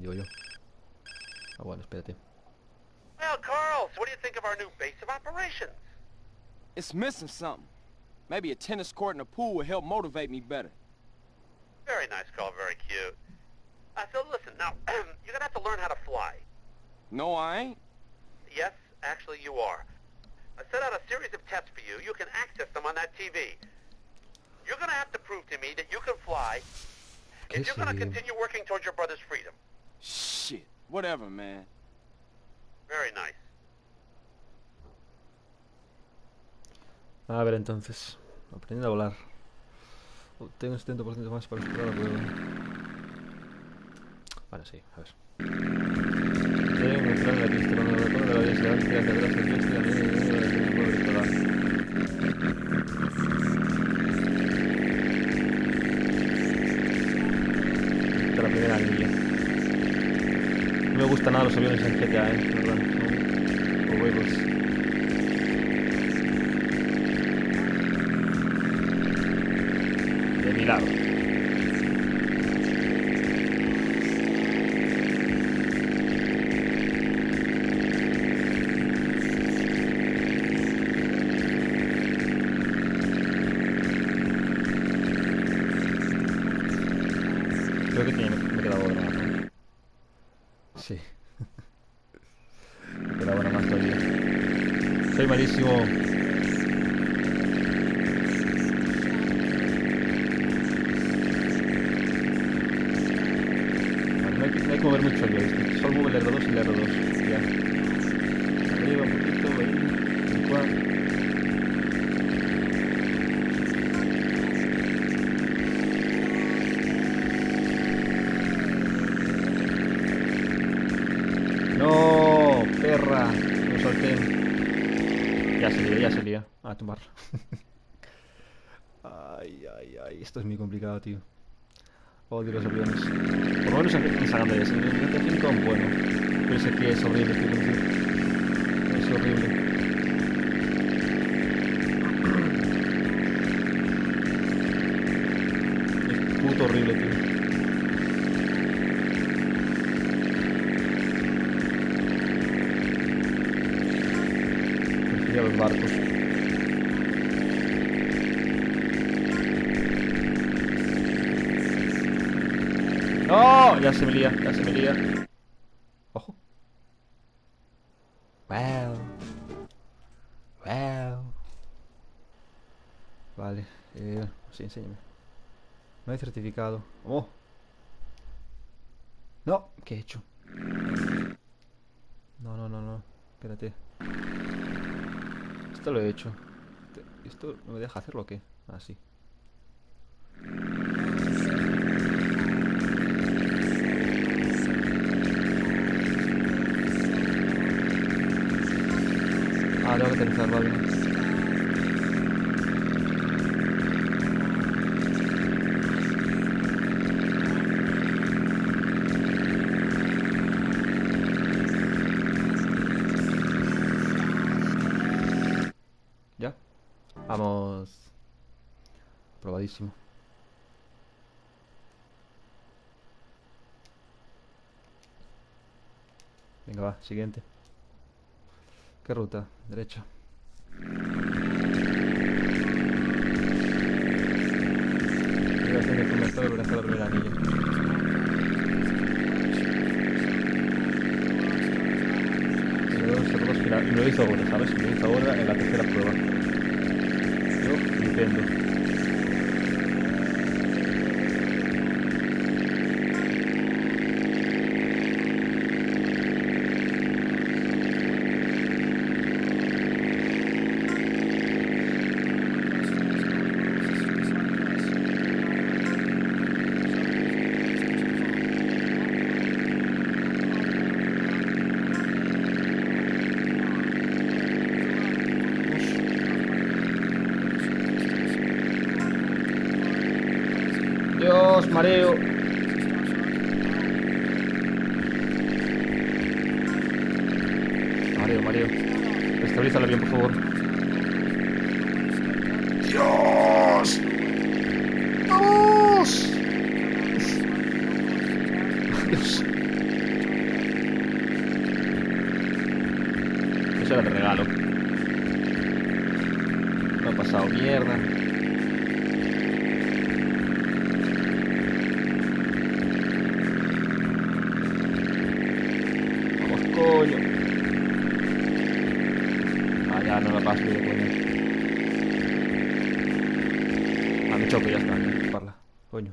digo yo. Ah, bueno, espérate. Well, Carl, so what do you think of our new base of operations? It's missing something. Maybe a tennis court and a pool would help motivate me better. Very nice, Carl, very cute. So listen, now, you're gonna have to learn how to fly. No, I ain't. Yes, actually you are. I set out a series of tests for you. You can access them on that TV. You're gonna have to prove to me that you can fly if you're gonna continue working towards your brother's freedom. Shit. Whatever, man. Very nice. A ver, entonces. Aprendiendo a volar. Tengo un 70% más para superar la prueba. Vale, sí, a ver. Tengo un plan en la pista cuando me recuerdo de la vida hacia atrás, hacia atrás, hacia atrás, esta es la primera anilla. No me gustan nada los aviones en GTA, verdad. No. Horribles. De mi lado. Creo que me he quedado bueno más, ¿no? Sí. Me he quedado bueno más todavía. Soy malísimo. No hay que mover mucho el joystick. Solo mueve el R2 y el R2. Ya. Arriba un poquito, ahí. Igual. No, perra. Lo solté. Ya se lía. A tumbar. Ay. Esto es muy complicado, tío. Odio los aviones. Por lo menos en San Andreas. En el GT5, bueno. Pero ese que es horrible, tío. Es horrible. Es puto horrible, tío. Prefiero los barcos. ¡No! Ya se me lía. Ojo. Wow. Vale. Sí, enséñame. No hay certificado. ¡Oh! No, ¿qué he hecho? No. Espérate. Esto lo he hecho. ¿Esto no me deja hacerlo o qué? Ah, sí. Ah, tengo que aterrizar, vale. ¿Ya? Vamos. Probadísimo. Venga, va, siguiente. ¿Qué ruta? Derecha. Liberación de información durante la primera anilla. Y me lo hizo ahora, ¿sabes? Me lo hizo ahora en la tercera prueba. Yo flipendo. Dios, mareo. Mareo. Estabiliza el avión, por favor. ¡Dios! ¡Vamos! Dios. Eso era de regalo. No ha pasado mierda. Vamos, coño. Ah, ya no la paso ni de coño. Ah, me choco y ya está. Parla. Coño.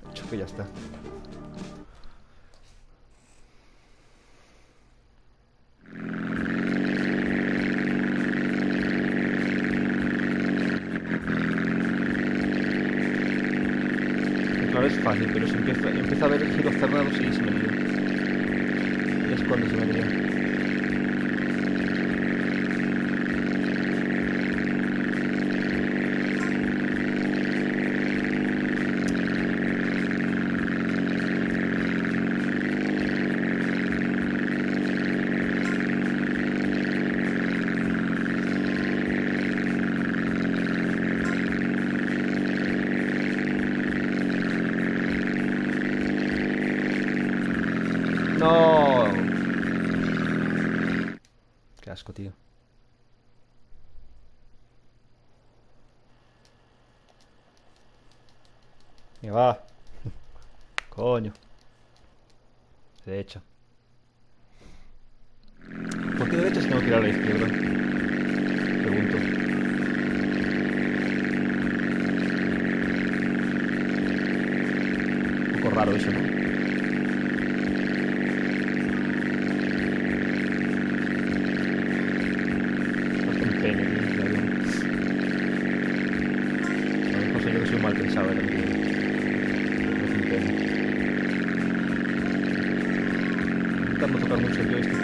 Me choco y ya está. Claro, es fácil, pero si empieza a haber giros cerrados y se me lío. Y es cuando se me lío. ¡No! Qué asco, tío. Me va. Coño. Derecha. ¿Por qué derecha si tengo que ir a la izquierda? Pregunto. Un poco raro eso, ¿no? Mal pensado era que es un pene. Intentando tocar mucho el joystick.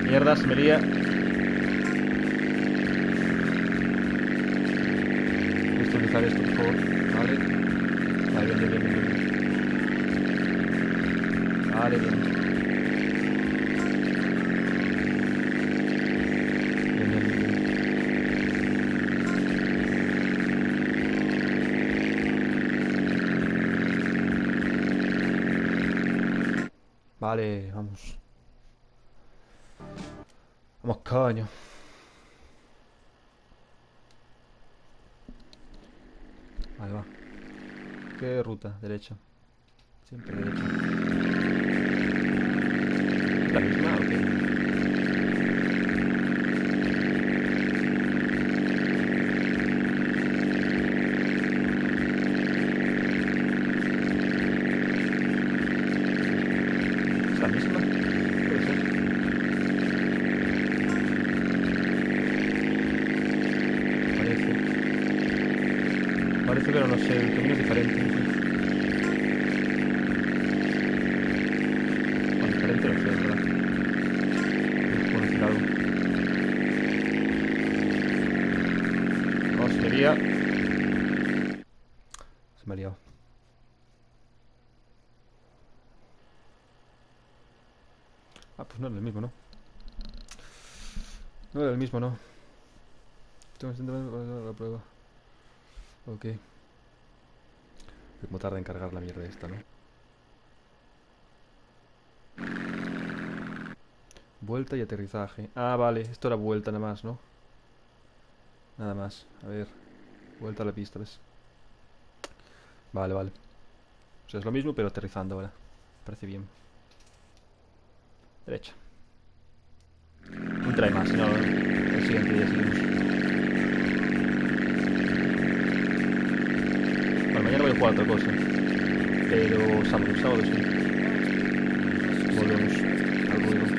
Mierda, se me lía. Utilizar esto, por favor. Vale. Vale, bien, bien, bien, bien. Vale, bien. Bien, bien, bien, bien. Vale, vamos. Vamos, coño. Vale, va. ¿Qué ruta? Derecha. Siempre derecha. ¿Es la misma o qué? ¿Es la misma? Puede ser. Parece, pero no sé, el camino es diferente. Bueno, diferente no sé, ¿verdad? Puedo decir algo. No, se me lía. Se me ha liado. Ah, pues no era el mismo, ¿no? No era el mismo, ¿no? Estoy intentando la prueba. Ok. Como tarda en cargar la mierda esta, ¿no? Vuelta y aterrizaje. Ah, vale. Esto era vuelta nada más, ¿no? Nada más. A ver. Vuelta a la pista, ¿ves? Vale, vale. O sea, es lo mismo, pero aterrizando ahora. Parece bien. Derecha. Un try más, si no, el siguiente día seguimos. Bueno, mañana voy a jugar otra cosa. Pero sábado sí. Volvemos al ruido.